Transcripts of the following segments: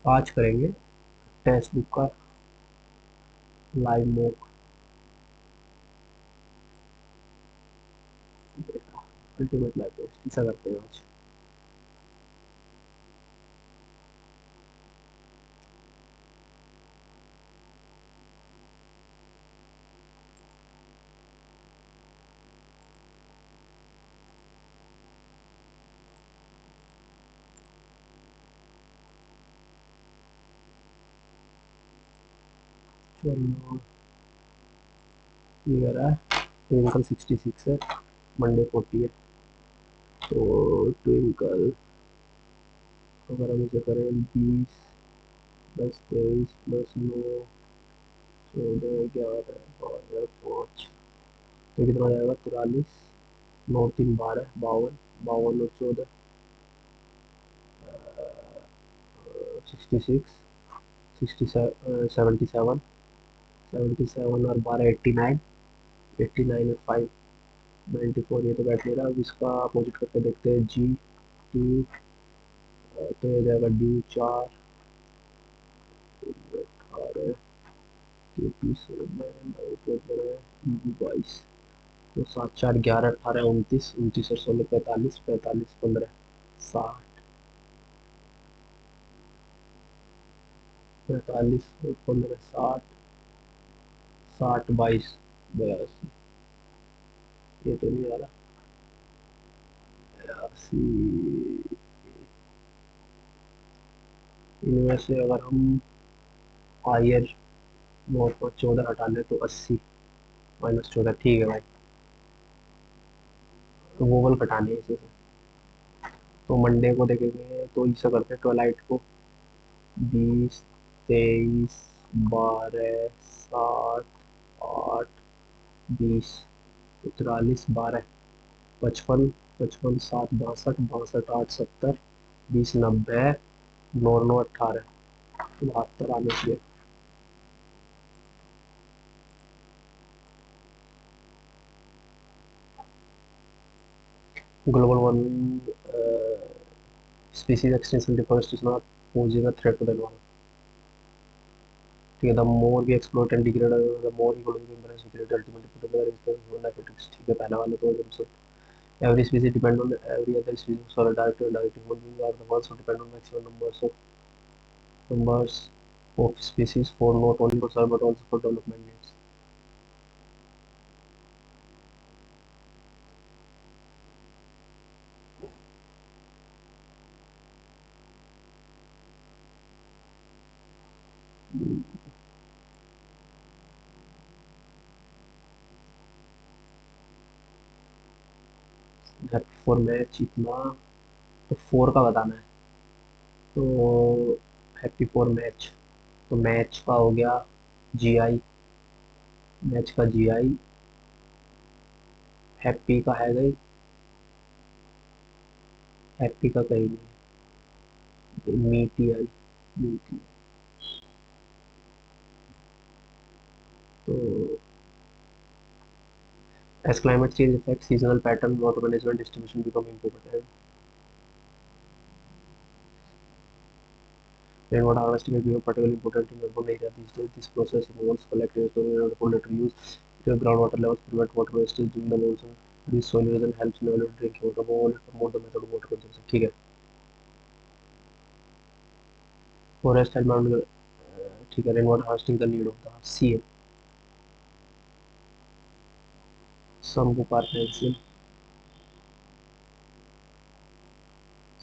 आज करेंगे text book का live mock. Ultimate live test ऐसा करते हैं आज। चलो ये कह रहा है ट्विंकल 66 है, मंडे 40 है। तो ट्विंकल अगर हम इसे करें 20 प्लस 23 प्लस 9 14 11 12 5 तो कितना हो जाएगा 43 9 3 12 52 52 और 14 66 77 77 और 12 89 89 और 5 94 ये तो बैठ नहीं रहा। अब इसका अपोजिट करके देखते हैं जी टी। तो ये जाएगा डी 4 18 22 तो 7 4 11 18 29 29 और 16 45 45 15 60 45 और 15 60 60 22 82 ये तो नहीं आ रहा 80। इनमें से अगर हम आयर 9 पर 14 हटा लें तो 80 माइनस 14 ठीक है भाई। तो वोवल कटाने है इसे। तो मंडे को देखेंगे तो इसे करते हैं 12 को 20 23 12 7 8 20 43 12 55 55 7 62 62 8 70 20 90 9 9 18 72 आने चाहिए। Global warming species extinction deforestation are posing a threat to the environment. ठीक है, the more we exploit and degrade, the more ecological imbalance we create, ultimately put together is life ethics. ठीक है, पहले वाले तो एकदम से every species depend on every other species for a direct or indirect. Human beings are the ones who depend on maximum numbers of species for not only for survival but also for development needs. For match इतना तो 4 का बताना है। तो happy for match तो match का हो गया जी आई। मैच का जी आई हैप्पी का है गई। हैप्पी का कहीं नहीं मीटी आई मीटी। तो as climate change affects seasonal pattern water management distribution become important. Rainwater harvesting has become particularly important in urban areas these days. This process involves collecting, storing, and later use to groundwater levels, prevent water wastage during the monsoon, reduce soil erosion, helps in available drinking water, promote the method of water conservation. ठीक है। Forest environment ठीक है। Rain water harvesting का need होता है C है। शंभुकार pencil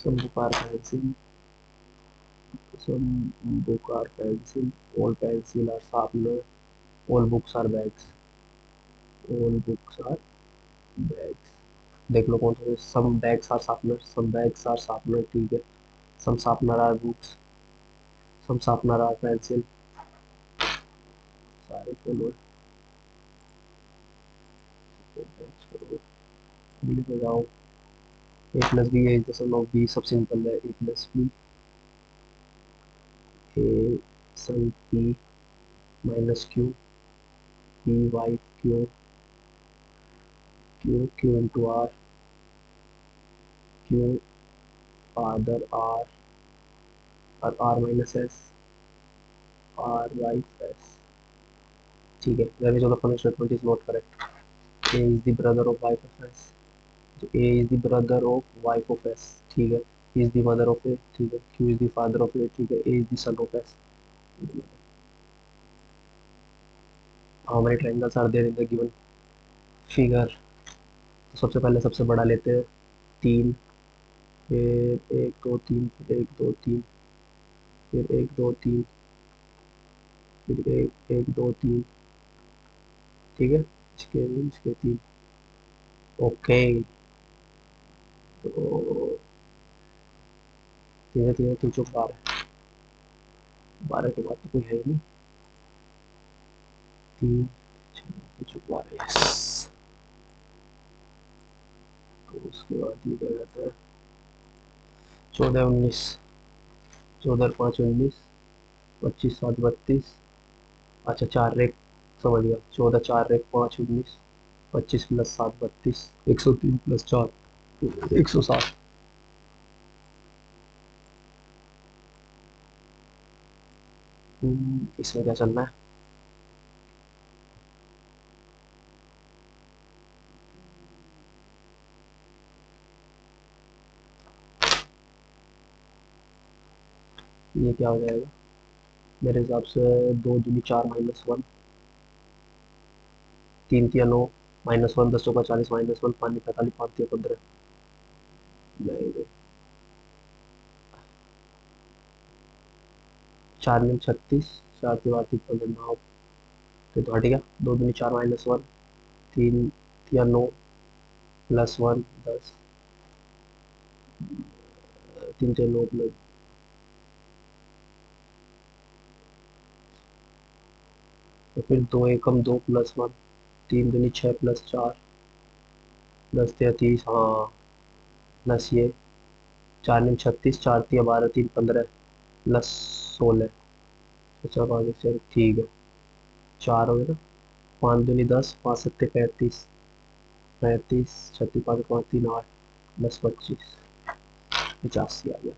शंभुकार पेंसिल शंभुकार pencil all pencil are sharpener all books are bags all books are bags देख लो कौन सा some bags are sharpener some bags are sharpener ठीक है। some sharpener are books some sharpener are pencil सारे follow बिल्कुल हो जाओ। a plus b is the sum of b सब सिंपल है a plus b a sum p minus q p y q q into r q other r और R minus S R Y S. ठीक है, where is of the following statement is not correct. A is the brother of wife of S. तो A is the brother of wife of S, ठीक है। Is the mother of A, ठीक है। Q is the father of A, ठीक है। A is the son of S. How many triangles are there in the given figure. तो सबसे पहले सबसे बड़ा लेते हैं, 3, फिर 1 2 3, फिर 1 2 3, फिर 1 2 3, फिर 1 1 2 3, ठीक है। इसके 3। ओके, तो 3 3 3 चौक 12, 12 के बाद तो कोई है ही नहीं। 3 3 चौक 12, यस। तो उसके बाद ये क्या कहता है, 14 19, 14 5 19, 25 7 32। अच्छा 4 रेक, समझ गया। 14 4 रेक 5 19, 25 प्लस 7 32, 103 प्लस 4 107। इसमें क्या चलना है। ये क्या हो जाएगा मेरे हिसाब से, 2 दूनी 4 -1, 3 तिया 9, -1 10 चौका 40, -1 5 45 5 तिया 15। नहीं नहीं, 4 9 36, 4 तिया 15 9। तो हट गया, 2 दूनी 4 -1, 3 तिया 9 +1 10, 3 तिया 9 प्लस, तो फिर 2 एकम 2 +1, 3 दूनी 6 प्लस 4 10 तिया 30, हाँ। प्लस ये 4 9 36, 4 तिया 12 3 15 +16। अच्छा 5 1 ठीक है, 4 हो गया ना। 5 दूनी 10, 5 सत्ते 35, 35 36 5 5 3 8 +25, 85 आ गया।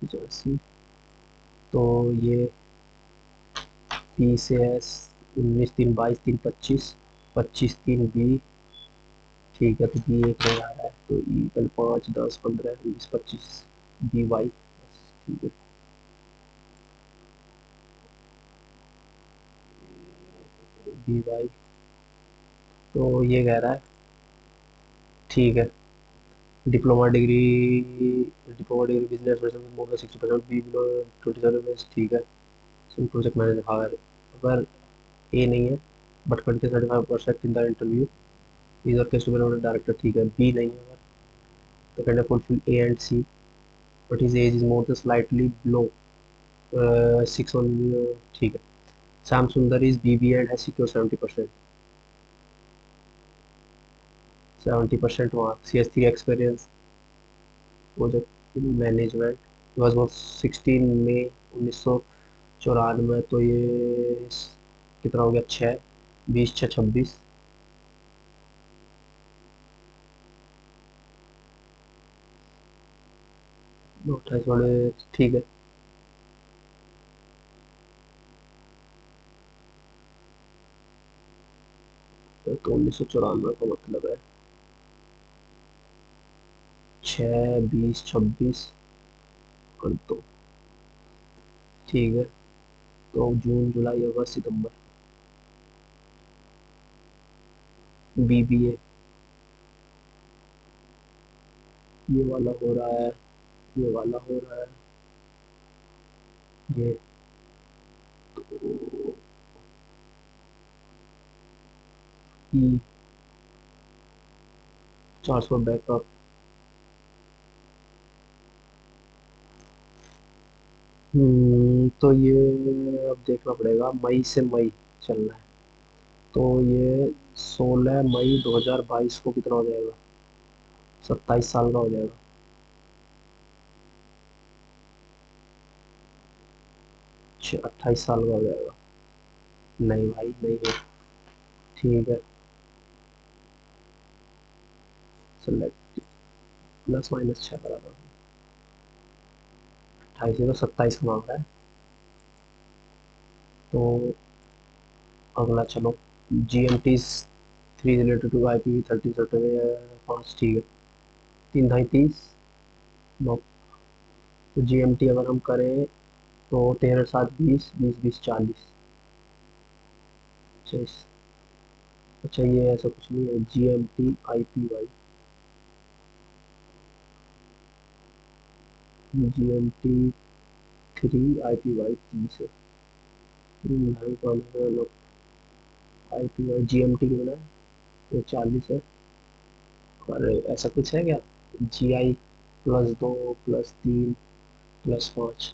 85। तो ये पी से एस, 19 3 22 3 25, 25 3 बी, ठीक है। तो बी एक में आ रहा है, तो ई कल 5 10 15 20 25 बी वाई, ठीक है। बी वाई, तो ये कह रहा है, ठीक है। Diploma degree, diploma degree business management more than 60% be below 27 ठीक है। सिम प्रोजेक्ट मैनेजर, हाँ। अगर ए नहीं है but 20-35% in the interview, is और केस टू डायरेक्टर, ठीक है। बी नहीं है तो candidate fulfil A and C, but his age is more than slightly below 6 on, ठीक है। Sam Sundar is BB and has secured 70%, 70% marks. He has 3 experience project in management. He was born 16 मई 1994, तो ये कितना हो गया, 6 20 6 26, 28 बड़े, ठीक है। तो 1994 का मतलब है 6 20 26 कर दो, ठीक है। तो जून जुलाई अगस्त सितंबर, BBA ये वाला हो रहा है, ये वाला हो रहा है, ये तो ई 400 बैकअप। तो ये अब देखना पड़ेगा, मई से मई चलना है। तो ये 16 मई 2022 को कितना हो जाएगा, 27 साल का हो जाएगा। 28 साल का हो जाएगा। नहीं भाई नहीं है, ठीक है। सेलेक्ट, प्लस माइनस 6 करा था। 28 से तो 27 मांग रहा है। तो अगला चलो, G M T 3 related to I P 30 पाँच, ठीक है। 3 ढाई 30 नौ। तो जी एम टी अगर हम करें तो 13 7 20 20 40। अच्छा अच्छा, ये ऐसा कुछ नहीं है, G M T I P Y, G M T 3 IPY 30 है। 3 ढाई 5 IPY जी एम टी कितना है? तो 40 है। और ऐसा कुछ है क्या? जी आई +2 +3 +5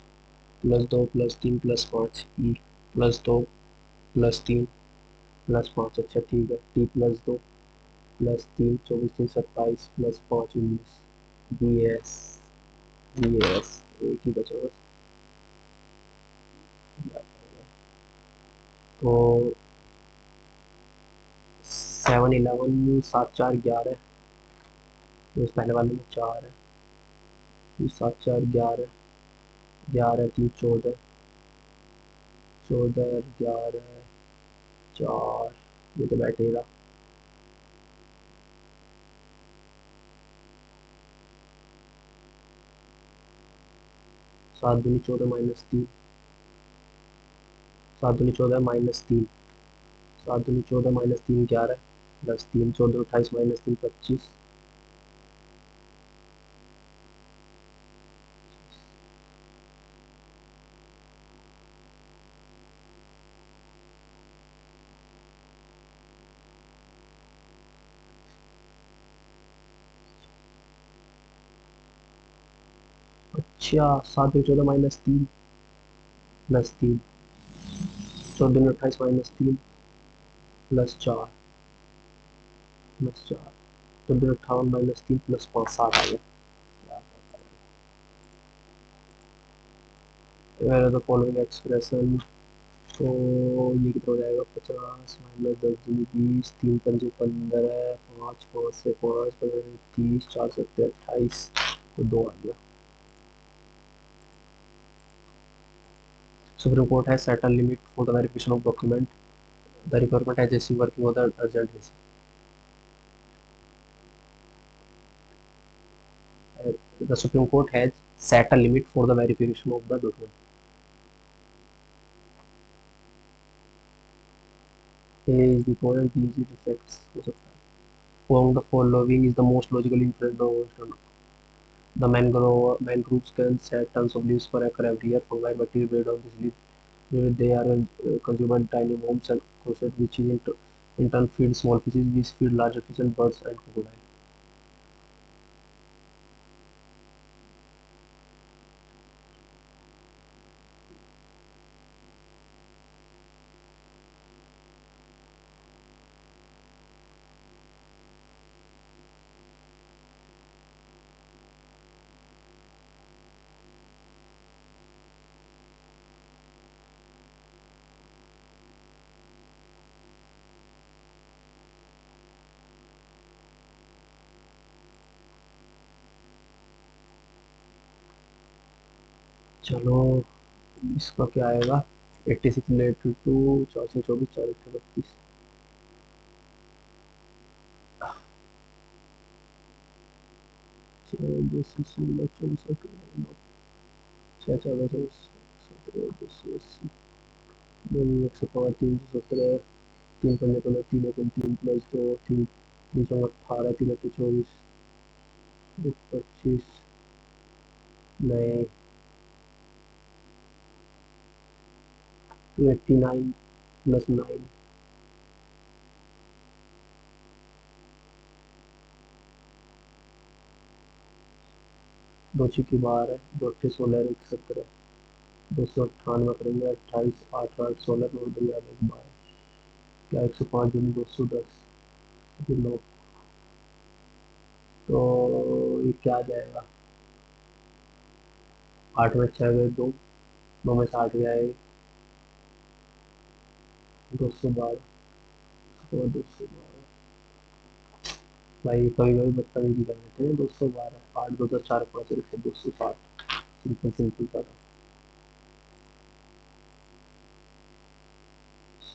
+2 +3 +5 ई +2 +3 +5। अच्छा ठीक है, T +2 +3 24 3 27 +5 19। B S, B S एक ही बचा बस। तो 7 11 7 4 11। तो इस पहले वाले में 4 है, ये 7 4 11, 11 3 14, 14 11 4, ये तो बैठेगा। 7 दूनी 14 -3, 7 दूनी 14 -3, 7 दूनी 14 -3 11 +3 14 28 -3 25। अच्छा, 7 दूनी 14 -3 +3, 14 दूनी 28 -3 +4 +4, 14 58 -3 +5 7 आ गया। तो फॉलोइंग एक्सप्रेशन, तो ये कितना हो जाएगा? 50 -10 दूनी 20, 3 पंजे 15, 5 5 से 5 30, 4 7 28, तो 2 आ गया। Supreme court has set a limit for the verification of document. The requirement agency working on the urgent is. The Supreme Court has set a limit for the verification of the document. A is the point, B is the defects हो सकता है। Among the following is the most logical inference of the mangroves can set tons of leaves per acre every year. Provide material made of this leaf. They are consumed in tiny homes and crochet, which is in turn feed small fishes, which feed larger fish and birds and crocodile. चलो, इसका क्या आएगा? 86 related to 424 432। छः 14 17 105 317, 3 5 3 3 +2 3 3 18 3 8 24 25 नए 289 +9। दो छिकी 12, 2 8 16 1 17, 298 करेंगे 28 8 8 16 और 2 11 12, क्या 105 दूनी 210 9। तो ये क्या आ जाएगा? 8 में 6 गए 2, 9 में से 8 गया है 212 और 212। भाई कभी कभी बदतमीजी कर लेते हैं। 212 8 2 4 5 1 260। सिंपल सिंपल का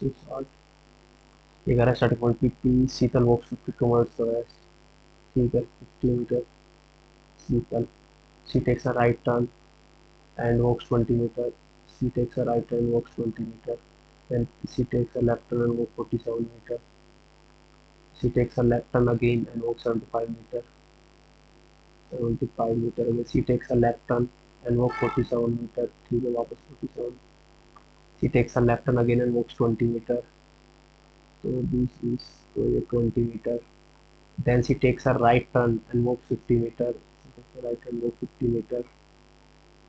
260। ये कह रहा है starting point P Sheetal walks 52 minutes west. ठीक है 50 metre. Sheetal she takes a right turn and walks 20 meter. She takes a right turn and walks 20 meter. Then she takes a left turn and walks 47 meter. She takes a left turn again and walks 75 meter. 75 meter again. She takes a left turn and walks 47 meter. ठीक है वापस 47. She takes a left turn again and walks 20 meter. तो 20 तो ये 20 meter. Then she takes a right turn and walks 50 meter. She takes a right turn and walks 50 meter.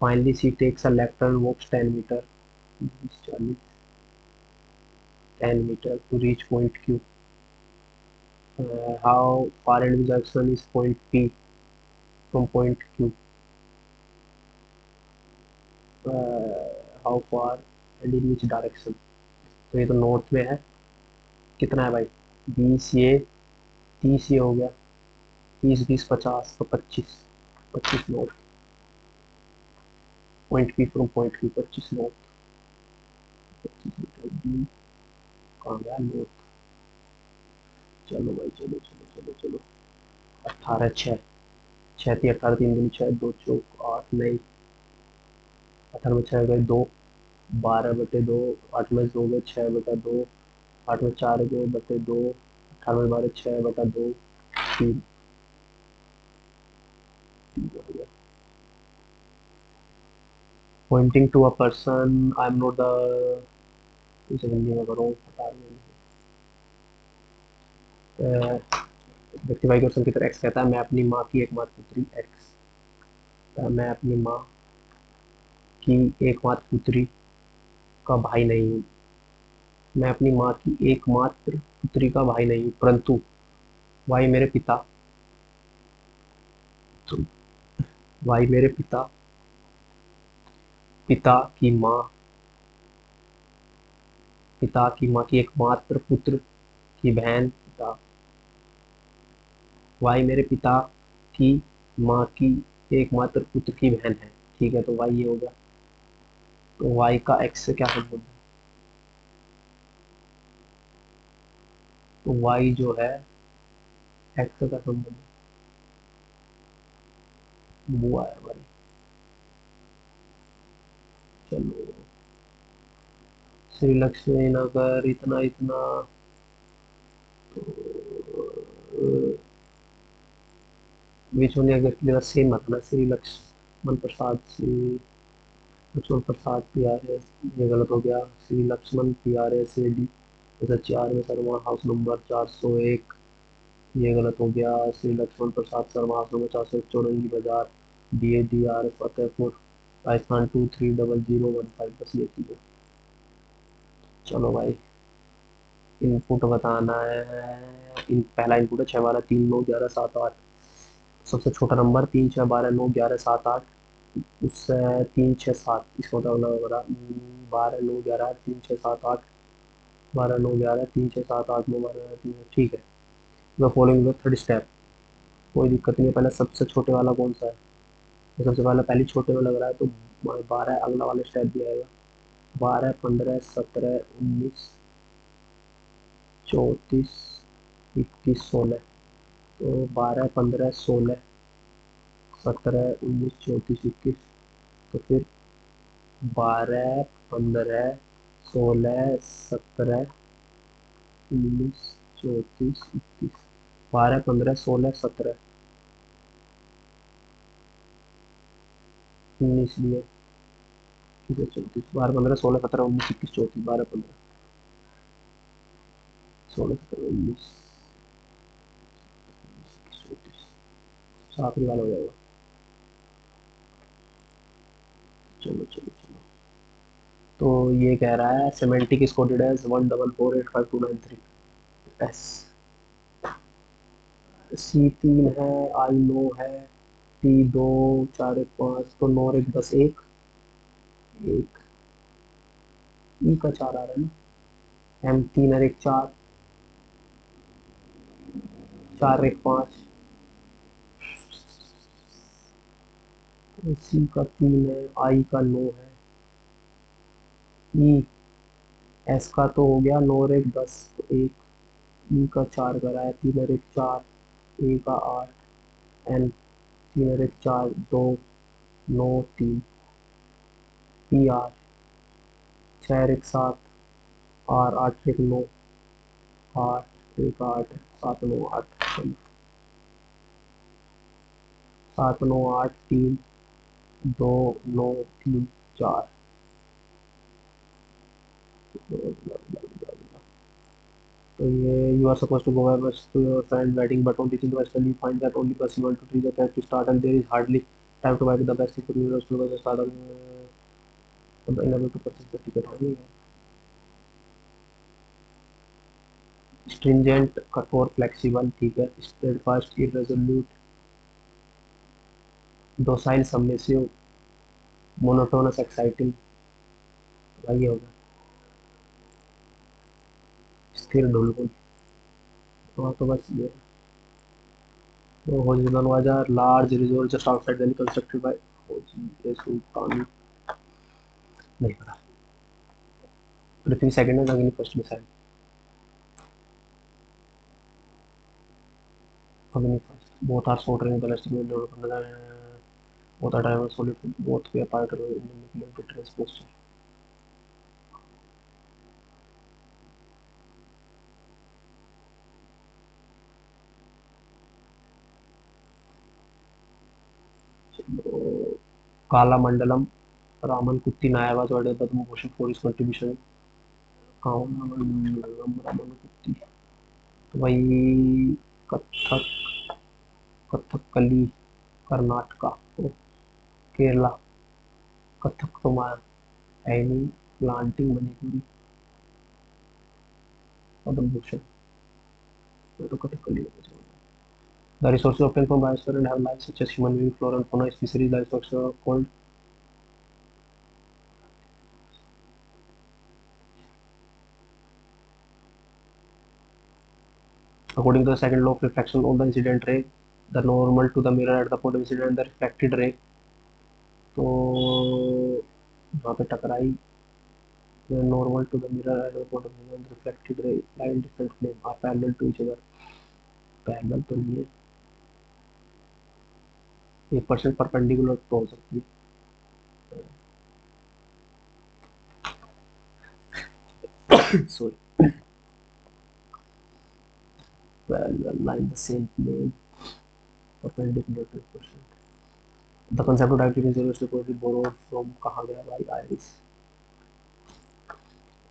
Finally, she takes a left turn and walks 10 meter. 40. 10 meter to reach point Q. How far and which direction is point P from point Q? How far and in which direction? तो ये तो north में है। कितना है भाई? 20 ये 30 ये हो गया। 30 20 50 तो 25। 25 north. Point P from point Q 25 north. 25 metre D कहाँ गया नॉर्थ? चलो भाई चलो चलो चलो चलो। 18 6 6 थी 18 3 दूनी 6 2 चौक 8 नहीं। 18 में 6 गए 2। 12/2 8 में 2 गए 6/2। 8 में 4 गए बटे 2। 18 में 12 6/2 3। Pointing to a person, I'm not the इसे हिंदी में करो बता व्यक्ति भाई क्वेश्चन की तरह एक्स कहता है मैं अपनी माँ की एकमात्र पुत्री एक्स। मैं अपनी माँ की एकमात्र पुत्री का भाई नहीं हूँ। मैं अपनी माँ की एकमात्र पुत्री का भाई नहीं हूँ परंतु भाई मेरे पिता भाई मेरे पिता पिता की माँ पिता की माँ की एकमात्र पुत्र की बहन पिता वाई मेरे पिता की माँ की एकमात्र पुत्र की बहन है। ठीक है तो वाई ये हो गया। तो वाई का एक्स से क्या संबंध है? तो वाई जो है एक्स से क्या संबंध है? बुआ है भाई। चलो श्री लक्ष्मी नगर इतना इतना। विच वन अगर क्लियर सेम मतलब Shri Laxman Prasad Shri Laxman Prasad P R S. ये गलत हो गया। Shri Laxman P R S A D 2004 में शर्मा हाउस नंबर 401। ये गलत हो गया। श्री लक्ष्मण प्रसाद शर्मा हाउस नंबर 401 चौरंगी बाजार D A D R Fatehpur Rajasthan 230015। बस ये चीज़ है। चलो भाई इनपुट बताना है। पहला इनपुट है 6 12 3 9 11 7 8। सबसे छोटा नंबर 3 6 12 9 11 7 8। उससे 3 6 7 इसका मतलब होगा 12 9 11 3 6 7 8। 12 9 11 3 6 7 8 9 12 3। ठीक है। The following third step. कोई दिक्कत नहीं है। पहले सबसे छोटे वाला कौन सा है? तो सबसे पहले पहले छोटे में लग रहा है तो 12 अगला वाला स्टेप भी आएगा। 12 15 17 19 34 21 16। तो 12 15 16 17 19 34 21। तो फिर 12 15 16 17 19 34 21। 12 15 16 17 19 लिए। ठीक है 34 12 15 16 17 19 21 34 12 15 16 17 19 34। आखिरी वाला हो जाएगा। चलो चलो चलो। तो ये कह रहा है semantic is coded as 1448529 3 S. C 3 है। आई नो है। टी 2 4 1 5 तो 9 1 10 1 1। ई का 4 आ रहा है ना। एम 3 और 1 4। 4 1 5, सी का 3 है, आई का 9 है, ई एस का तो हो गया 9 और 1 10, तो 1, ई का 4 कराया, 3 और 1 4, ए का 8, एन 3 और 1 4 2 9 3, पी आर 6 और 1 7, आर 8 1 9, 8 1 8 7 9 8, 7 9 8 3 2 9 3 4। तो ये you are supposed to go over to your friend wedding but on reaching the hostel you find that only person want to reach the time to start and there is hardly time to buy the best ticket you to the start and unable to purchase the ticket only stringent कठोर flexible ठीक है steadfast irresolute docile submissive monotonous exciting वही होगा स्थिर ढुलमुल हाँ तो बस ये तो होजिनन वाजा large resort just outside Delhi constructed by होजी के सुल्तानी नहीं पता पृथ्वी सेकंड है अग्नि फर्स्ट मिसाइल अग्नि first both are soldering ballistic missile both are driver solid both were part of the nuclear transport. Kala Mandalam, Raman Kutti Naya was awarded Padma Bhushan for his contribution. Kala Mandalam, Raman Kutti. तो भाई कथक कथकली कर्नाटका तो केरला कथक तो है नहीं planting Manipuri Padma Bhushan मैं तो Kathakali The resources obtained from biosphere and have life such as human being, flora and fauna, species livestock are called according to the second law of reflection of the incident ray, the normal to the mirror at the point of incident and the reflected ray. तो वहाँ पे टकराई the normal to the mirror at the point of incident and the reflected ray lie in different plane are parallel to each other. Parallel तो नहीं है 1% perpendicular तो हो सकती है sorry parallel lie in the same plane perpendicular to 1%. The concept of direction is supposedly borrowed from कहाँ गया भाई iris.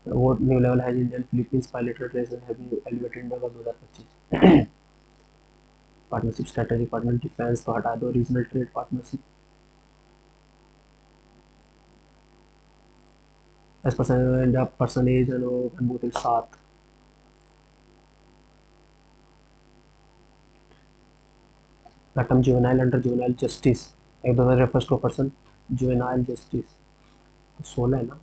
What new level has Indian Philippines piloted race and have been elevated India का 2025 partnership strategy partner defence तो हटा दो regional trade partnership as percentage बोतल 7 Latam juvenile under juvenile justice एक दो refers to person juvenile justice 16 है ना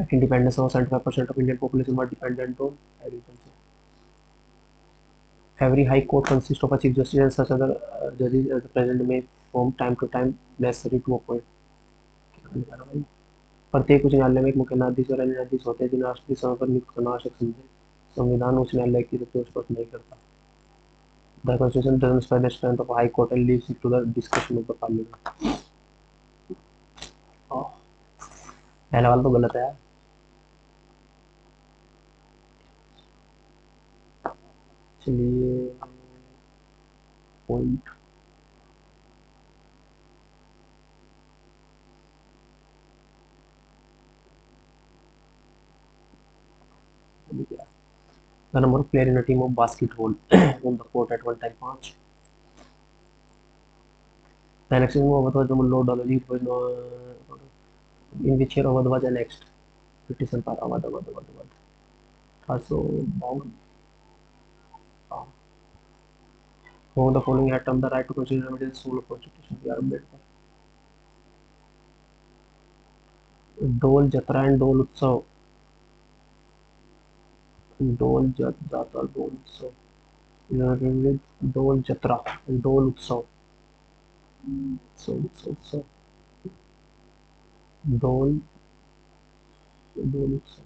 at independence of 75% of Indian population were dependent on agriculture. Every high court consists of a chief justice and such other judges as the president may from time to time necessary to appoint. प्रत्येक उच्च न्यायालय में एक मुख्य न्यायाधीश और अन्य न्यायाधीश होते हैं जिन्हें राष्ट्रपति समय पर नियुक्त करना आवश्यक समझे. संविधान उच्च न्यायालय की रिपोर्ट स्पष्ट नहीं करता. The constitution doesn't specify the strength of a high court and leaves it to the discretion of the parliament. पहला वाला तो गलत है. चलिए point the number of players in a team of basketball on the court at one time 5. The annexation of Awadh was the low dollar lead was in which year Awadh was annexed. 57 par Awadh. 1852. Who the following had termed the right to consider remedies as soul of constitution? We are Ambedkar. डोल जतरा and डोल उत्सव डोल जाता डोल उत्सव, विविध डोल जत्रा, डोल उत्सव, उत्सव, डोल, डोल उत्सव,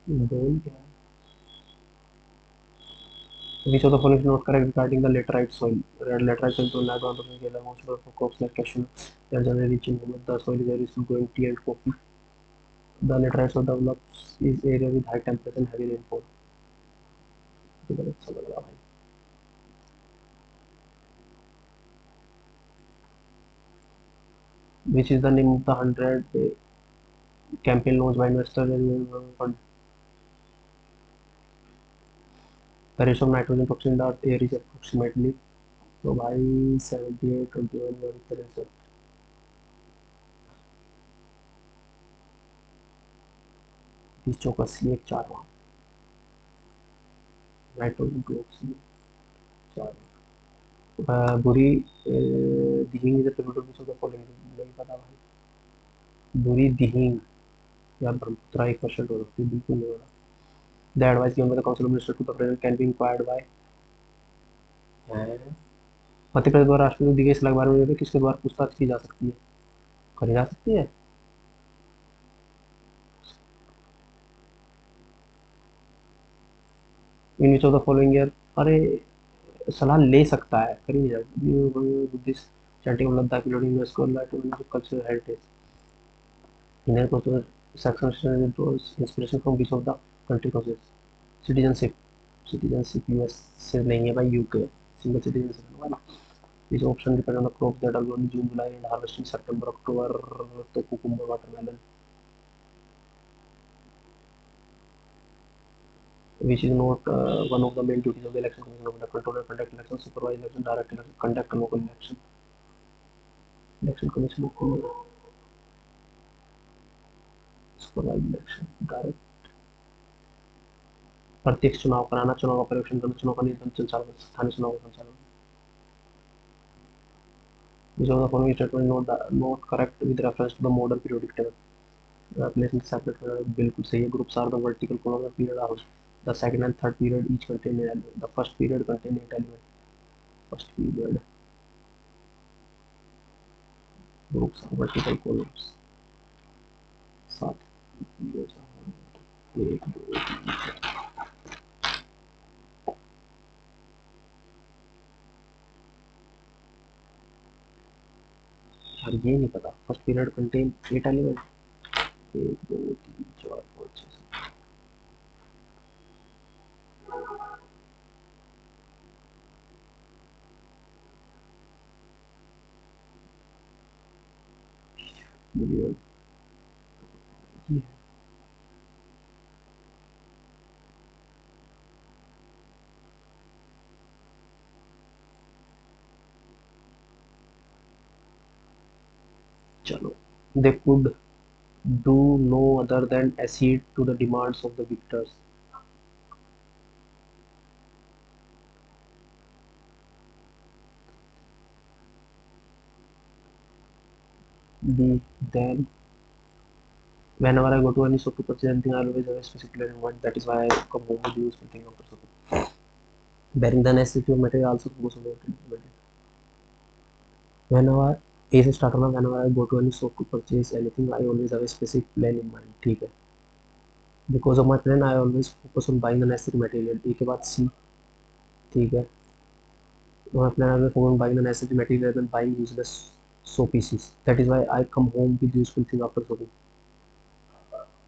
डोल क्या है? Which of the following is not correct regarding the laterite soil? Laterite soil to lag on the yellow most of crops like cashew. They are generally rich in humus. The soil is very suitable growing tea and coffee. The laterite soil develops is area with high temperature and heavy rainfall. तो गलत सा लग रहा भाई. Which is the name of the 100 campaign launched by investor fund? The ratio of nitrogen toxin in the earth air is approximately. तो भाई 78:21 और इस तरह से 30 चौकस एक 4 नाइट्रोजन टू ऑक्सीजन 4 बुरी Dihing is pivotal beach of the following नहीं पता भाई. बुरी दिहिंग या ब्रह्मपुत्रा एक परसेंट हो सकती है बिल्कुल नहीं हो रहा. The advice given by the council of minister to the president can be inquired by. Madhya Pradesh द्वारा राष्ट्रपति दिए सलाह के बारे में किसके द्वारा पूछताछ की जा सकती है? करी जा सकती है. In which of the following year. अरे सलाह ले सकता है करी नहीं जाएगी. Buddhist chanting of Ladakh including UNESCO cultural heritage. Indian constitution inspiration from which of the country causes. Citizenship. Citizenship US से नहीं है भाई यूके. सिंगल सिटीजनशिप वाला. These options depend on the crops that are grown in June, July and harvested in September, October. तो cucumber, watermelon. Which is not one of the main duties of the election commission of the control and conduct election, supervise election, direct election, conduct local election. Election commission of supervise election, direct. प्रत्यक्ष चुनाव कराना, चुनाव का पर्यवेक्षण करना, चुनाव का नियंत्रण संचालन, स्थानीय चुनाव का संचालन. Which of the following statement not correct with reference to the modern periodic table? Placing separate बिल्कुल सही है. Groups are the vertical column of period house. The second and third period each contain an element. The first period contain 8 elements. First period groups are vertical columns. 7 periods are 1 2 यार ये नहीं पता. First period contain 8 element. 1 2 3 4 5 6 period ये. चलो. They could do no other than accede to the demands of the victors. The then whenever I go to any shop to purchase anything, I always have a specific plan in mind. That is why I come home with useful thing after shopping. Bearing the necessity of material also goes about it. Whenever A से start होना. Whenever I go to any shop to purchase anything, I always have a specific plan in mind. ठीक है. Because of my plan, I always focus on buying the necessary material. A के बाद C. ठीक है. My plan always focus on buying the necessary material rather than buying useless soap pieces. That is why I come home with useful thing after shopping.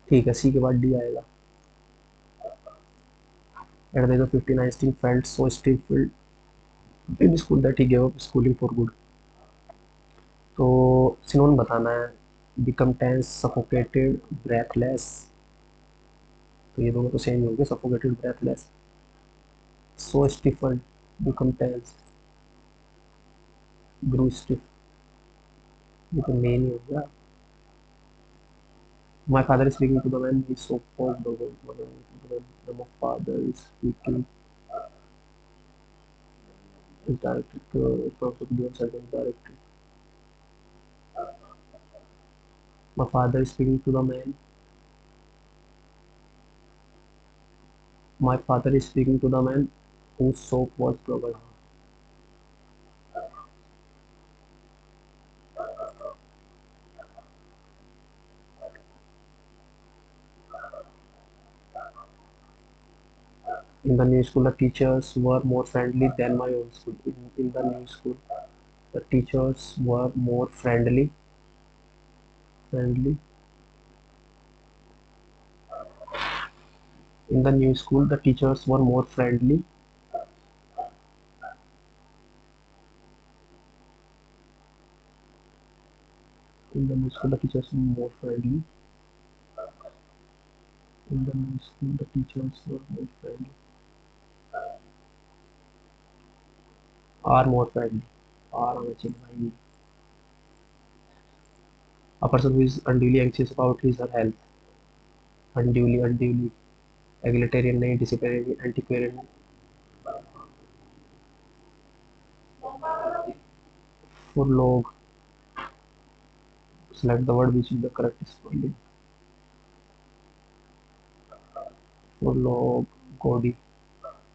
ठीक है. C के बाद D आएगा. At the age of 15, Einstein felt so stifled in school that he gave up schooling for good. तो synonym बताना है. Become tense, suffocated, breathless. तो ये दोनों तो सेम ही होंगे. Suffocated, breathless. So stiffened, become tense, grew stiff. ये तो मेन ही हो गया. My father is speaking to the man. He so paused the word. My father is speaking is directed to the certain directed. My father is speaking to the man. My father is speaking to the man whose soap was broken. In the new school, the teachers were more friendly than my old school. In the new school, the teachers were more friendly. In the new school, the teachers were more friendly. In the new school, the teachers were more friendly. In the new school, the teachers were more friendly. Are more friendly. Are chill. A person who is unduly anxious about his or her health. Unduly. Egalitarian नहीं, disciplinary, antiquarian. For लोग. Select the word which is the correct spelling. For लोग. गोडी.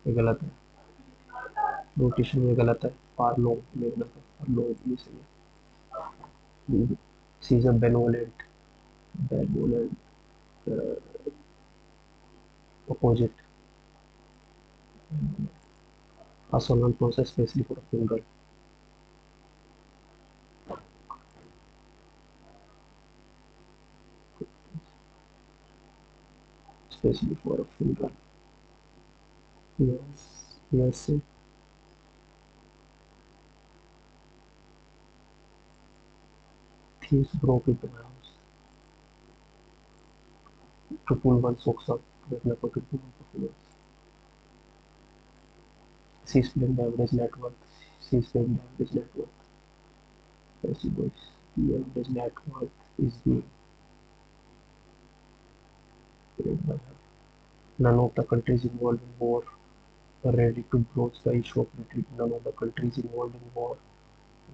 ये गलत है. Rotation ये गलत है. For लोग ये गलत है. For लोग ये सही है. Season benevolent, opposite. A solemn process, especially for a funeral. Especially for a funeral. Yes. Thieves broke into my house to pull one socks up to get my pocket full of perfumes. C-SPAN average net worth. C-SPAN average net worth. Yes, boys. The average net worth is being paid by her. None of the countries involved in war were ready to broach the issue of retreat. None of the countries involved in war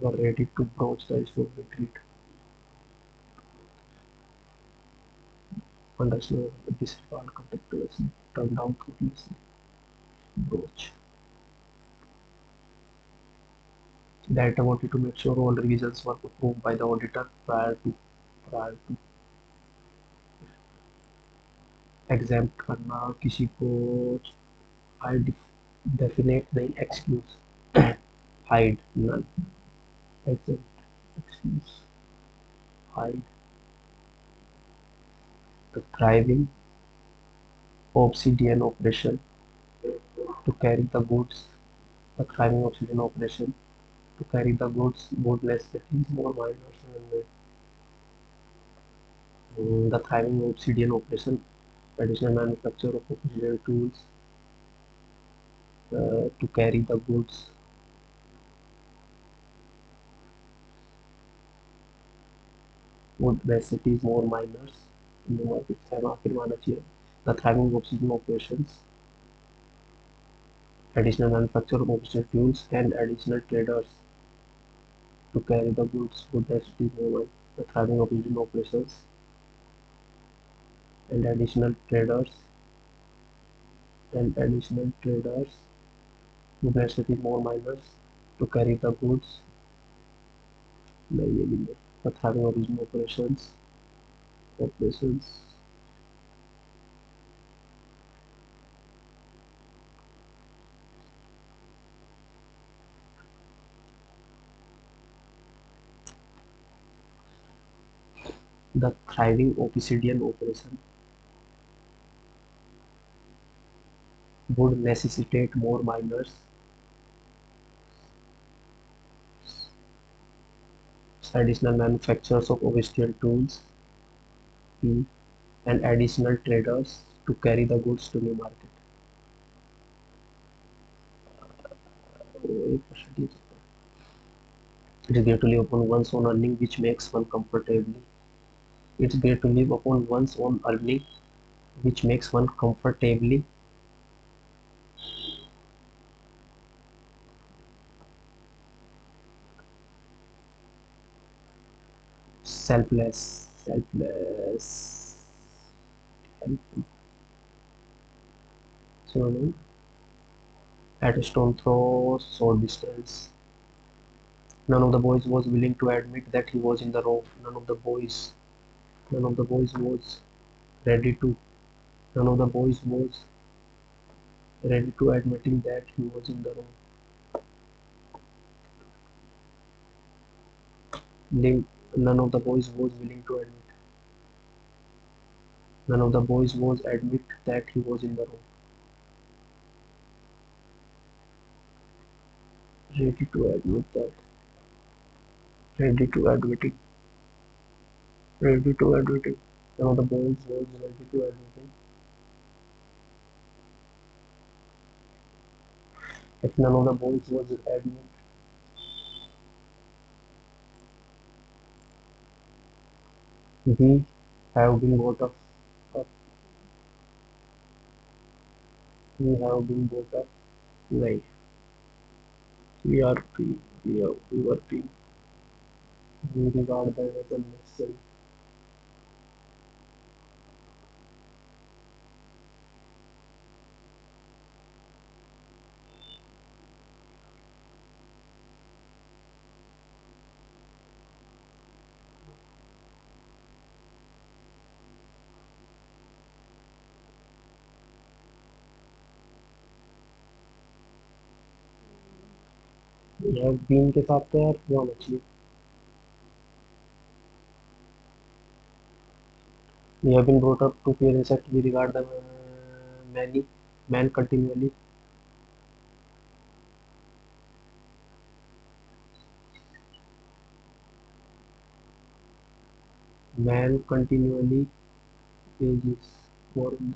were ready to broach the issue of retreat. Understood, disregard contemptuously, turned down fruitlessly. Broach. The editor wanted to make sure all revisions were approved by the auditor prior to exempt करना किसी को hide definite नहीं excuse hide none exempt excuse hide the thriving obsidian operation to carry the goods the thriving obsidian operation to carry the goods would necessitate more miners and the thriving obsidian operation additional manufacture of obsidian tools to carry the goods would necessitate more miners more the thriving obsidian operations additional manufacture of obsidian tools and additional traders to carry the goods would necessitate more the thriving obsidian operations and additional traders would necessitate more miners to carry the goods the thriving obsidian operations the thriving obsidian operation would necessitate more miners, additional manufacturers of obsidian tools, P, and additional traders to carry the goods to new market. It is great to live upon one's own earning, which makes one comfortably. It's great to live upon one's own earning, which makes one comfortably selfless, helpful. Synonym at a stone throw, sword distance. None of the boys was willing to admit that he was in the wrong. None of the boys was ready to. None of the boys was ready to admitting that he was in the wrong. None of the boys was willing to admit. None of the boys was admit that he was in the wrong. Ready to admit that. Ready to admit it. Ready to admit it. None of the boys was ready to admit it. If none of the boys was admit, we have been up. We have been brought up. Like we are free. We were free. We regard them as unnecessary. यह been के साथ तो यार हुआ मछली. We have been brought up to parents that we regard them many man continually. Man continually wages for the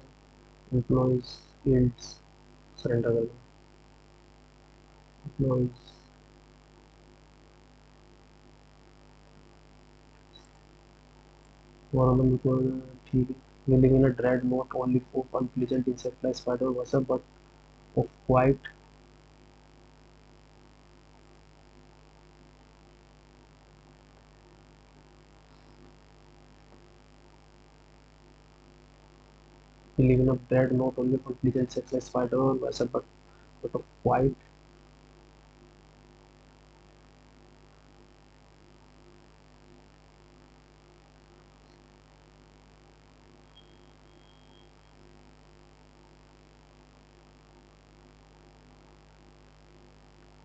employees yields surrender value. Employees government because ठीक है. We live in a dread not only of unpleasant insect like spider or wasp but of quite we live in a dread not only of unpleasant insects like spider or wasp but of quite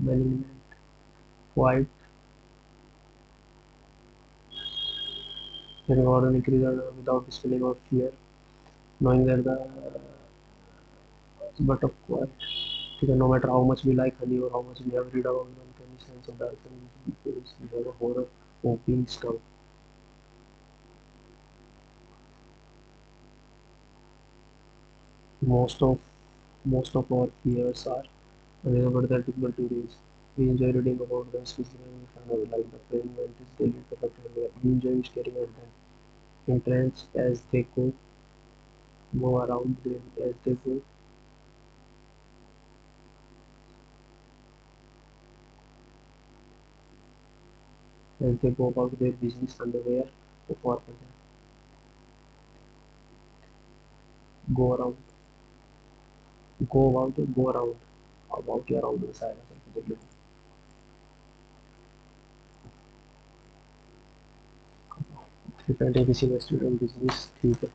many quite reward and increase without displaying of fear knowing that the but of course no matter how much we like honey or how much we have read about them any sense of dark because we have a horror of being stung. Most of most of our fears are available that people today. We enjoy reading about them, speaking and find out like the praying mantis, they live perfectly. We enjoy staring at them in trance as they go around them as they go about their business unaware of what they go around go around about around inside us. Depending किसी student business ठीक है.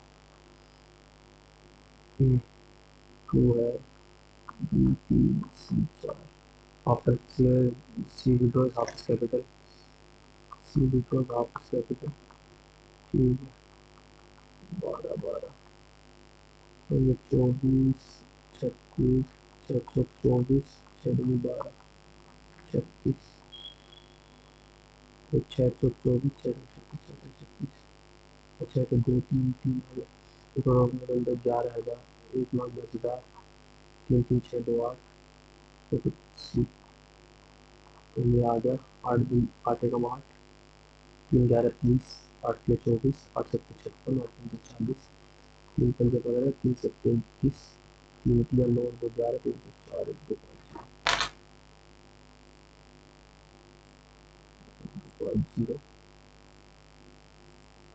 To है BPC4 after C withdraws half its capital. C withdraws half its capital. ठीक है. 12 तो ये 24 36 624 6 12 36 तो 624 6 अच्छा तो 2 3 3 तो मेरे अंदर 11,000 1,10,000 3 3 6 2 8 तो कुछ तो ये आ गया 8 दिन 8 एकम 8 3 11 30 8 के 24 8 7 56 8 3 40 3 5 15 3 7 33 3 9 2 11 3 4 1 2 5 0.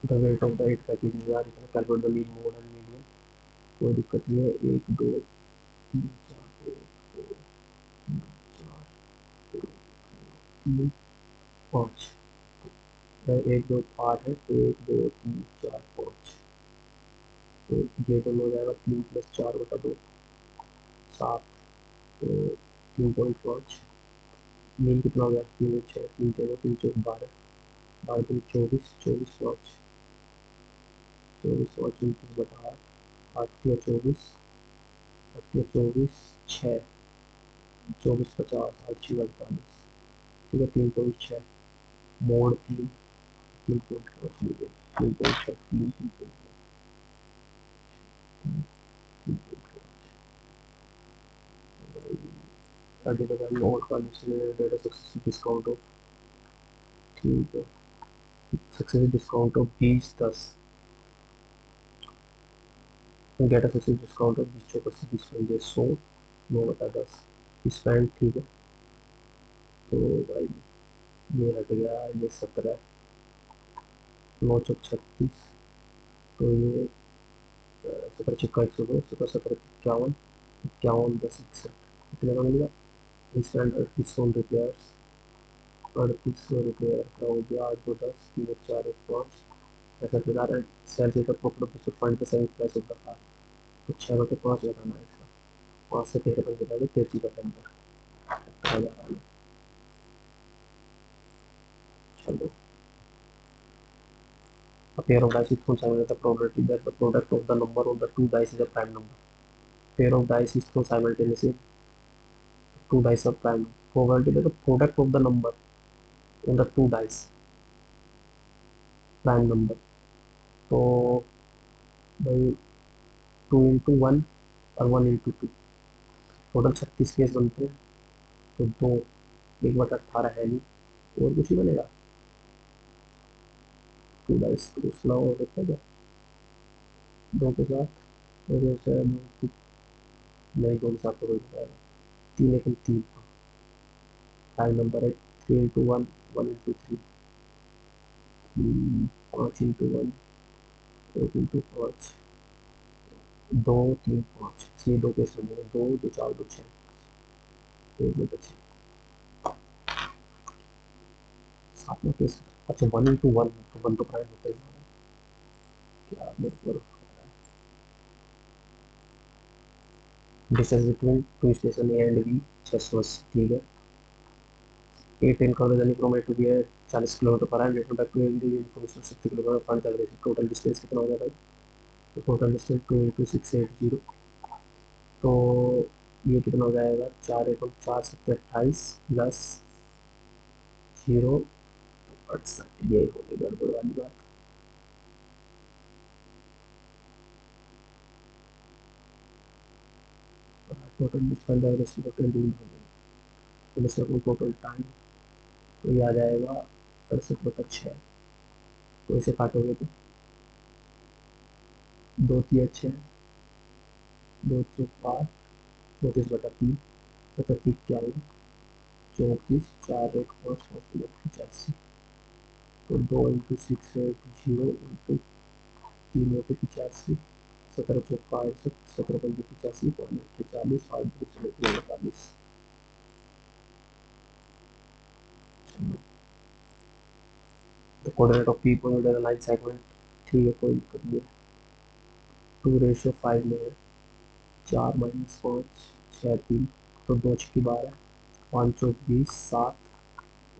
The weight of the 8 packages are calculate the mean mode and median. कोई दिक्कत नहीं है 1 2 तीन चार एक दो तीन चार एक तीन पाँच। एक दो आठ है, एक दो तीन चार पाँच। तो ये तो हो जाएगा 3 + 4/2 7। तो 3.5। मीन कितना हो गया? 3 6 3 6 3 4 12। 12 3 24 24 पाँच। 24 पाँच 29/8। 8 × 24 8 × 24 6। 24 50 8 × 48। ठीक है, 3.6 मोड़ 3। 3.5 लीजिए। 3.6 3 3.5। आगे लगा नोट का जिसमें डेटा सक्सेस डिस्काउंट हो। ठीक है, सक्सेस डिस्काउंट हो 20 10। डेटा सक्सेस डिस्काउंट हो 20 24 20 100 9/10 स्पेंड। ठीक है, तो भाई ये हट गया, ये 17 9 चौक 36। तो ये 17 छिक्का 102 17 17 51 51 10 61 कितने का मिलेगा? इंस्टेंट 3800 रिपेयर्स 3800 रिपेयर का हो गया 8 2 10 3 1 4 1 5 ऐसा बता रहा है। सेल से तक प्रॉफिट ऑफ फंड पे saving price of the car. तो 6/5 लगाना है इसका। 5 से 13 बन के 33% पर आ जा रहा है। चलो, a pair of dice is thrown simultaneously. The probability that the product of the number of the two dice is a prime number. Pair of dice is thrown simultaneously. Two dice are prime. Probability that the product of the number of the two dice prime number. तो भाई 2 × 1 और 1 × 2 total 36 case बनते हैं। तो 2 1/18 है नहीं, और कुछ ही बनेगा। टू डाइस तो स्लो हो सकता है क्या? 2 के साथ और ऐसे नहीं, 2 के साथ तो कोई नहीं आएगा। 3 लेकिन 3 प्राइम नंबर है। 3 × 1 1 × 3 5 × 1 1 × 5 2 3 5 इसलिए 2 केस बनेंगे। 2 2 4 2 6 1 2 बचे 7वां केस। अच्छा 1 × 1 तो 1 तो प्राइम होता ही है। क्या मेरे को distance between two station A and B 680। ठीक है, ए ट्रेन का journey from A to B है 40 km/h। रिटर्न बैक टू इंडी इन्फॉर्मेशन 60 km/h। टोटल डिस्टेंस कितना हो गया भाई? तो टोटल डिस्टेंस 2 × 680। तो ये कितना हो जाएगा? 4 × 4 = 28 प्लस 0 68। ये हो गई गड़बड़ वाली बात। टोटल डिस्टेंस डायरेक्शन को 20 हो गई। तो इसका टोटल टाइम तो ये आ जाएगा 68/6। तो इसे काटोगे तो 2 3 6 2 3 5 34/3 37 51 34 4 1 5 85। तो 2 × 680 × 3 × 85। 17 × 4 = 65 17 × 5 = 85 45 8 × 48। The coordinate of P point is a line segment। ठीक है, कोई दिक्कत नहीं है। 2:5 में है। 4 - 5 6 3। तो 2 × 12 5 × 4 20 7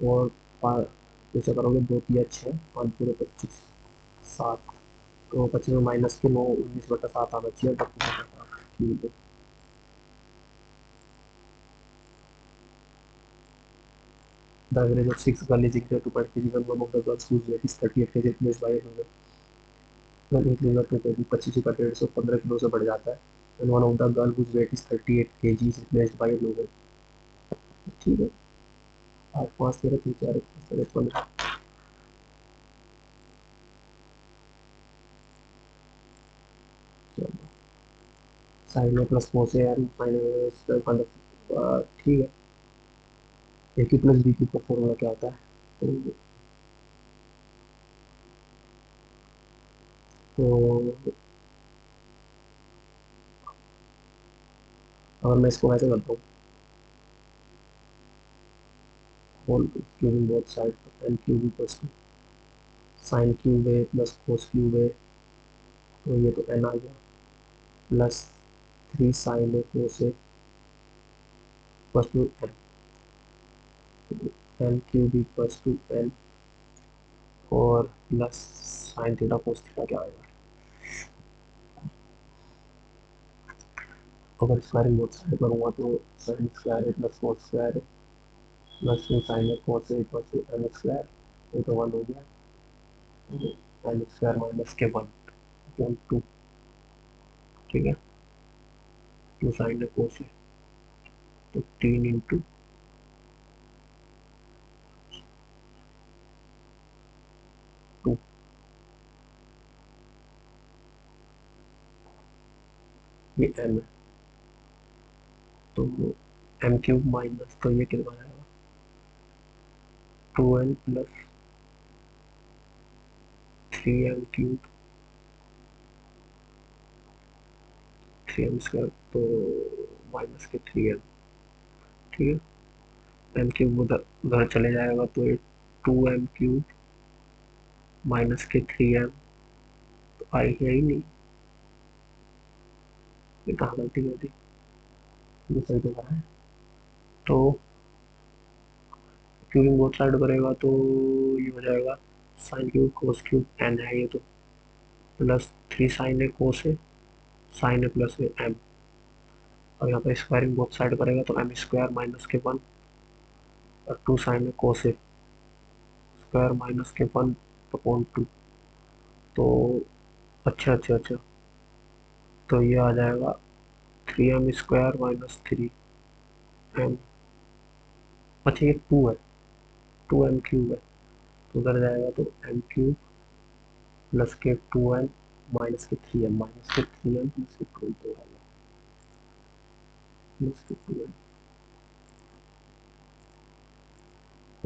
और 5 जैसे करोगे 2 × 3 = 6 5 × 4 = 25 7। तो 25 में माइनस के 9 19/7 आना चाहिए। 32/7। ठीक है, the average of 6 girls is equal to 0.31। one of the girls whose weight is 38 kg is placed by a woman। अगर एक लिंगर 2 kg 25 का 150 15 किलो से बढ़ जाता है। and one of the girl whose weight is 38 kg is placed by a woman। ठीक है, 8 5 13 3 4 1 5 15। Sign में प्लस फोर से एन माइनस ठीक है। ए क्यू प्लस बी क्यू का फॉर्मूला क्या होता है? तो तो अगर मैं इसको वैसे करता हूँ, whole cubing both side N cube equals to sine cube है प्लस कोस क्यूब है, तो ये तो एन आ गया, प्लस 3 साइन है कोस है equals to N, N cube equals to N और plus sine theta cos theta क्या आएगा। अगर स्क्वायरिंग बोथ साइड करूँगा तो साइन स्क्वायर है प्लस कोस स्क्वायर है प्लस साइन है कोस है इक्वल्स टू एन स्क्वायर, ये तो 1 हो गया, एन स्क्वायर माइनस के 1 अपॉन 2, ठीक है, 2 साइन है कोस है तो 3 इंटू 2, ये एम है, तो एम क्यूब माइनस, तो ये कितना आएगा 2n plus 3m cube 3m square, तो माइनस के 3m, ठीक है, एम क्यूब उधर उधर चले जाएगा तो ये 2m क्यूब माइनस के 3m, तो आई है ही नहीं, ये कहाँ गलती कर दी, ये सही तो करा है, तो क्यूबिंग बोथ साइड करेगा तो ये हो जाएगा sine cube cos cube N है ये तो, प्लस 3 साइन है कोस है, साइन है प्लस है एम, और यहाँ पे स्क्वायरिंग बोथ साइड करेगा तो एम स्क्वायर माइनस के 1 और 2 साइन है कोस है स्क्वायर माइनस के 1 अपॉन 2, तो अच्छा अच्छा अच्छा, तो ये आ जाएगा 3m स्क्वायर माइनस 3m, अच्छा ये 2 है, 2m क्यूब है, तो उधर जाएगा तो m क्यूब प्लस के 2m माइनस के 3m माइनस के 3m प्लस के 2 तो प्लस के 2m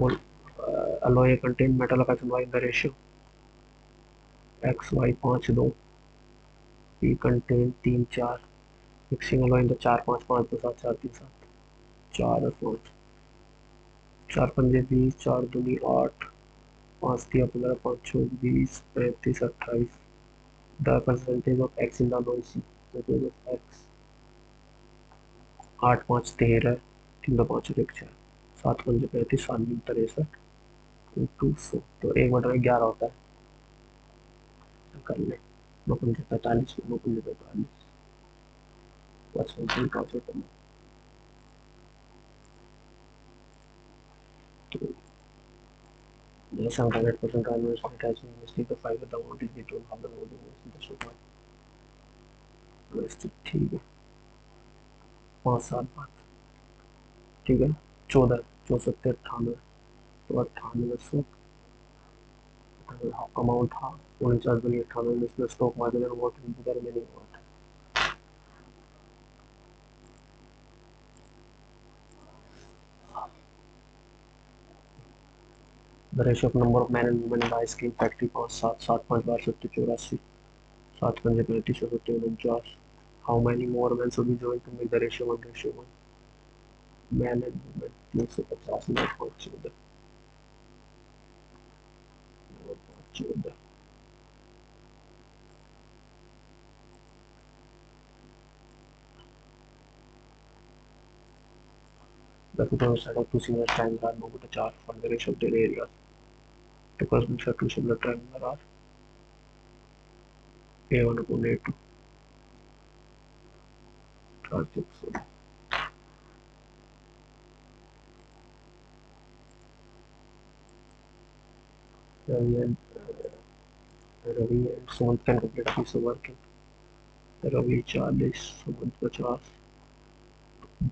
और alloy contain metal of x and y in the ratio x y 5 2 p contain 3 4 mixing alloy in the 4 5 5 2 7 4 3 7 4 और 5 4 पंजे 20 4 दूनी 8 5 दिया 15 5 6 20 35 28, the percentage of x in the alloy C, percentage of x 8 5 13 3 2 5 और 1 4 7 पंजे 35 7 दूनी 63 200, तो 1 बटा 11 होता है, कर ले 9 पंजे 45 9 पंजे 45 55 से 5 होता है, तो the 78% investment has been invested the 5 the amount is between half the amount investment the invested, ठीक है 5 साल बाद, ठीक है 14 64 98, तो 98 अमाउंट था 49 में इसमें स्टॉक मार्केट और वोट वगैरह में नहीं हुआ था, the ratio of number of men and women in the ice cream factory 5 7 7 5 12 70 84 7 5 35 70 49, how many more men should be joined to make the ratio 1:1, men and women 350 में 14 14, the total set of two similar triangles are moved to the chart for the ratio of their areas. The corresponding set two similar triangles are A1 upon A2. Ravi and Sumant can complete a piece of work. Ravi 40, Sumant 50,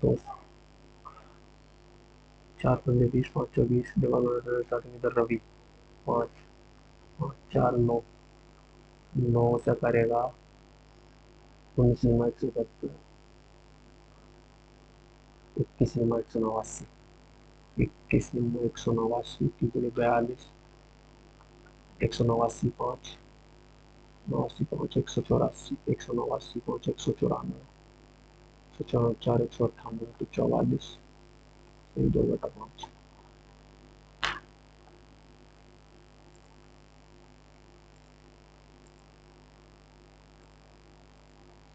2 4 पंजे 20 5 24 divide starting इधर रवि 5 5 4 9 9 से करेगा 19 में 170 21 में 189 21 में 189 तीन 42 189 5 89 5 184 189 5 194 तो 4 198 तो 44, 2/5।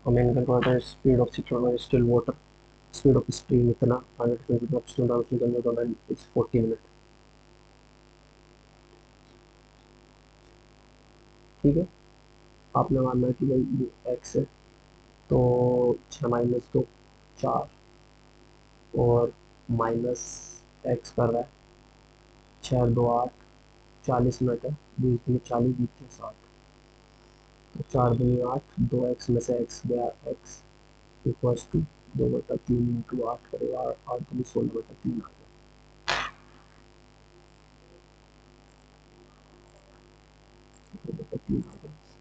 और मैंने calculator speed of secure still water, speed of stream इतना 120 drops to down is 40 minute. ठीक है, आपने मानना है कि भाई ये एक्स है, तो 6 - 2 4, और माइनस एक्स कर रहा है 6 2 8, 40 मिनट है, 20 × 40 20 × 60, तो 4 2 8, 2x में से x गया x इक्वल्स टू 2/3 × 8 करेगा, 8 × 16/3 आ गया।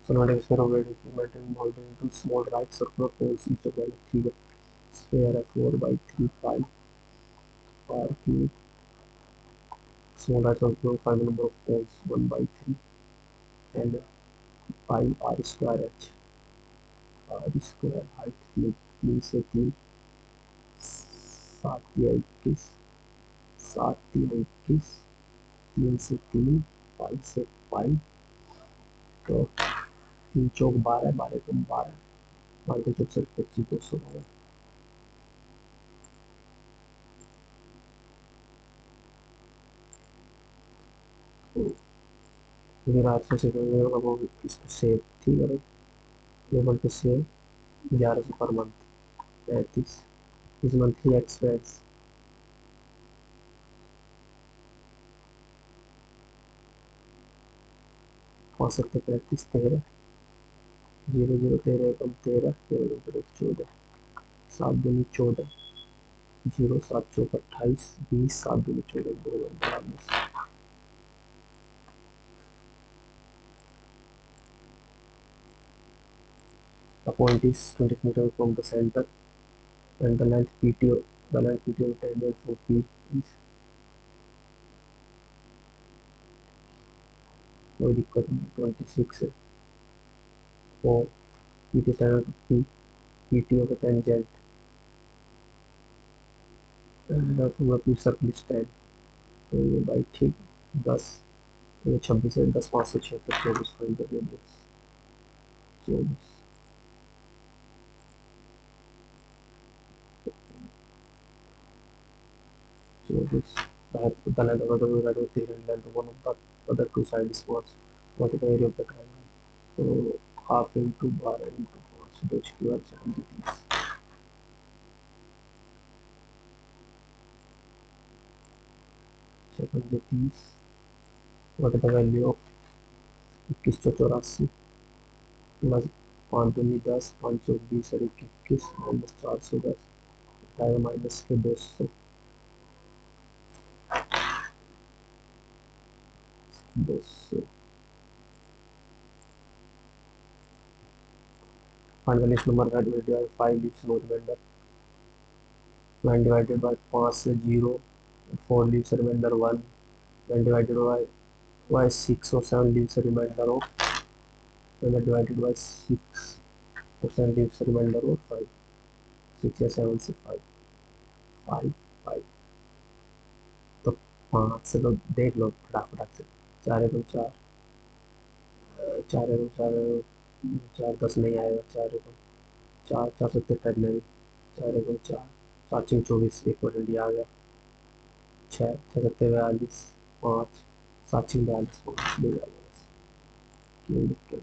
So now let's go over the maintain molding into small right circular holes each of them 3 square 4/3 5 r cube. Small right circular find the number of holes 1/3 and pi r square h. r square height 3 से 3 7 या 21 7 3 21 3 से 3 5 से पाई, तो 3 चौक 12 12 को 12 12 चौक से 25 212। फिर आज से वो इसको सेव, ठीक है, able to save 1100 per month, 35 is monthly expense। हो सकते 35 13 0 0 13 कम 13 0 0 14 7 दूनी 14 0 7 चौक 28 20 7 दूनी 14 2 42। The point is 20 meters from the center and the length PTO, the length PTO tangent for P is, कोई दिक्कत नहीं, 26 है, तो PTO tangent P, PTO का tangent पूरा पूरा सर्कल स्टैंड, तो ये भाई ठीक 10 ये 26 है, 10 5 से 6 तक 24 फाइंड कर दिया, 24 24 the length of the right of 3 and length of one of the other two sides was what is the area of the triangle, तो half into 12 into 5 तो इसकी बात 30 what is the value of 2184 plus 5 दूनी 10 5 चौक 20 और 21 minus 410 आएगा minus के 200 200। find the least number that will divide 5 leaves no remainder when divided by 5 से 0 4 leaves remainder 1 when divided by 6 or 7 leaves remainder of when divided by 6 or 7 leaves remainder of 5 6 या 7 से 5 5 5 तो 5 से तो देख लो फटाफट से 4 एकम 4 4 एकम 4 4 10 नहीं आएगा 4 एकम 4 4 सत्तर करना ही 4 एकम 4 4 6 24 1% आ गया 6 6 सत्तर 42 5 7 6 42 5 ले जाएगा बस क्यों लिख के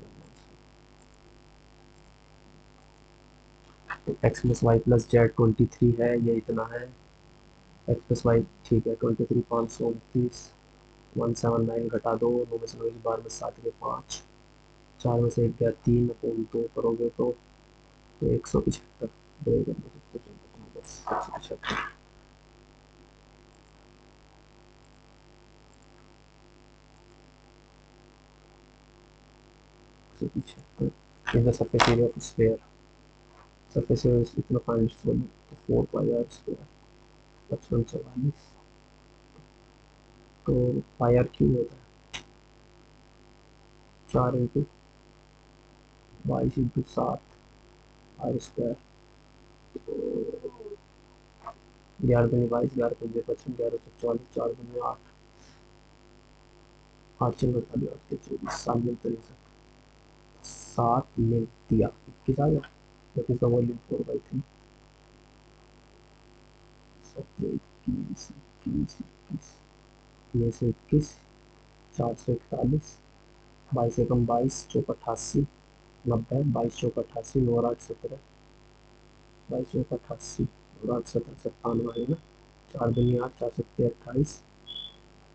तो X plus Y plus Z 23 है, ये इतना है, एक्स प्लस वाई ठीक है 23 529 179 घटा दो 9 में से 9 बार में 7 के 5 4 में से 1 गया 3 अपोन 2 करोगे तो 175 2 बस 175 175 is the surface area of a sphere, surface area is इतना फाइंड तो 4 पाई आर स्क्वायर 5544 तो पाई आर क्यों होता है 4 इंटू 22 इंटू 7 आर स्क्वायर ग्यारह दूनी 22, 11 दूनी 25, 11 से 40, 4 दूनी 8, 8 से 48, 24, 7 में 63, 7 में दिया 21 आ गया। That is the volume 4/3। 17, 21, 21, 21, ये से 21, 441, 22 एकम 22, चौक 88, 90, 22 चौक 88, 9 8 17, 22 चौक 88, 9 8 17, 97 है ना। 4 दूनी 8, 4 सत्ते 28,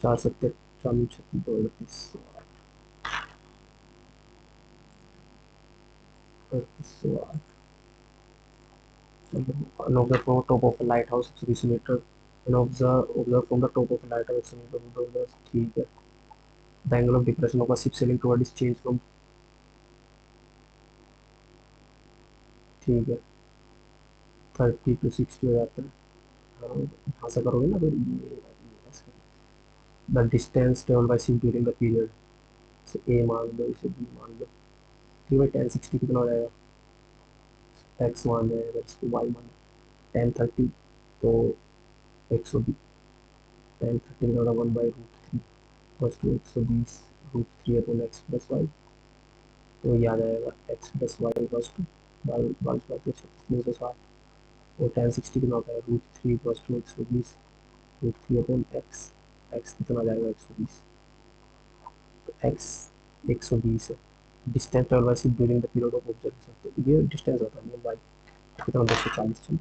4 सत्ते 40, 36, 2 38, and observe from the top of a lighthouse 300 meter, and observe from the top of a lighthouse 300 meters, ठीक है। The angle of depression of a ship sailing toward is changed from, ठीक है, 30 to 60 हो जाता है। यहाँ से करोगे ना तो ये the distance travel by ship during the period, इसे ए मान लो, इसे बी मान लो। ठीक है, 1060 कितना हो जाएगा, एक्स मान है, अगर इसको वाई मान 1030, तो 120, 1030 का 1/√3 बस टू 120 √3 अपॉन एक्स प्लस वाई, तो ये आ जाएगा एक्स प्लस वाई बस टू 22 और 1060 कितना होता है, √3 बस टू 120 √3 अपॉन एक्स, एक्स कितना आ जाएगा 120, तो एक्स 120 है। Distance travel by ship during the period of observation, तो ये डिस्टेंस होता है बाई कितना 240, चलो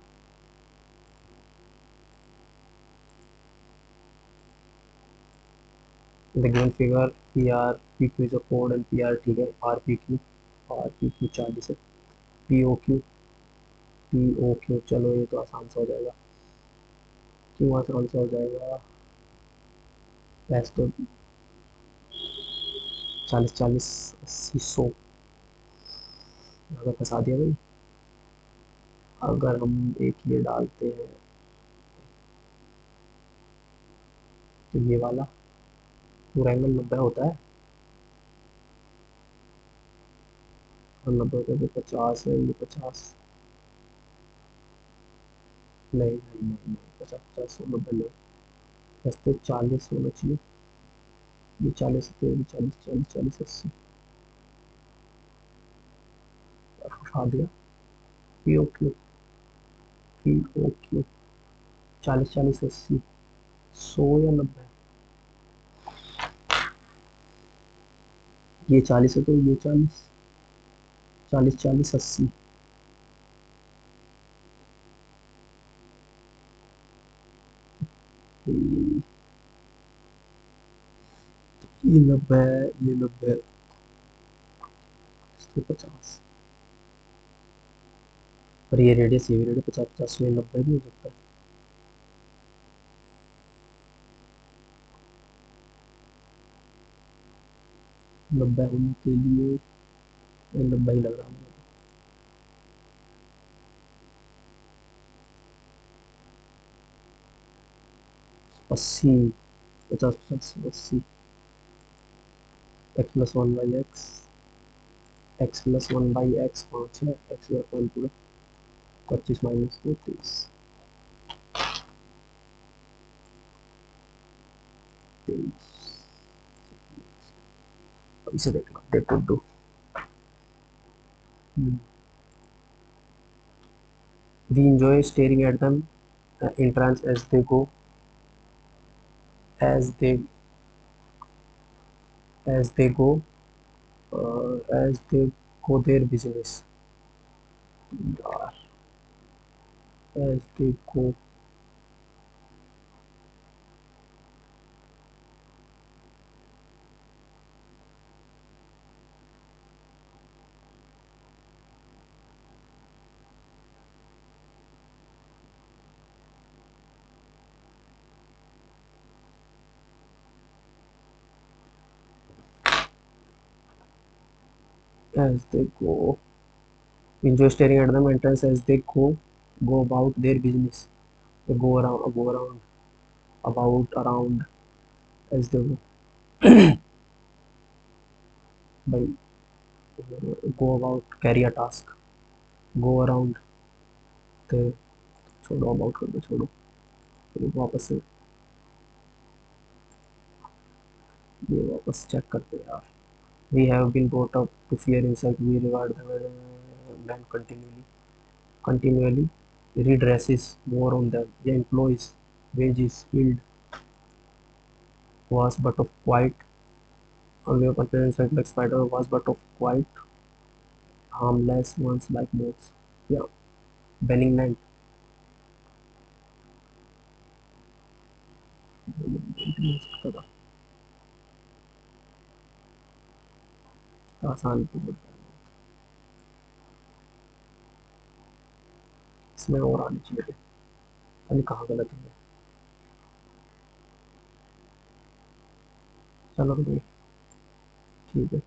the given figure P R P Q is a code and P R, ठीक है, आर पी क्यू 40 है, पी ओ क्यू, चलो ये तो आसान सा हो जाएगा, क्यों आसान सा हो जाएगा, वैसे तो 40 40 80 100, अगर फंसा दिया भाई। अगर हम एक ये डालते हैं तो ये वाला पूरा एंगल 90 होता है, और 90 होता है तो 50 है, ये 50, नहीं नहीं नहीं नहीं 50 50 90 नहीं, बस तो 40 होना चाहिए, ये 40 तो ये 40 40 40 80, उठा दिया, P O Q, P O Q 40 40 80, 100 या 90, ये 40 है तो ये 40, 40 40 80, ये 90, ये 90, 50, और ये रेडियस, ये भी रेडियस 50 50 में 90 भी हो सकता है। 90 होने के लिए 90 ही लग रहा है, 80, 50 50 80, x plus 1/x, x plus 1/x 5 है, एक्स का पॉइंट पूरा 25 माइनस 2 30, 23, इसे देखना देखो दो, we enjoy staring at them in trance as they as they go as they go their business, यार, as they go, as they go, enjoy staring at them entrance as they go about their business, they go around about around as they by uh, go about carry a task, go around थे। छोड़ो, about कर दो, छोड़ो। फिर वापस से ये वापस चेक करते हैं यार। We have been brought up to fear insect. We regard the man continually redresses more on them. The employees' wages yield was but of quite away confidence like spider was but of quite harmless ones like moths. Yeah, benignant. आसान इसमें और आनी चाहिए थी। अरे कहाँ गलत है। चलो भाई, ठीक है।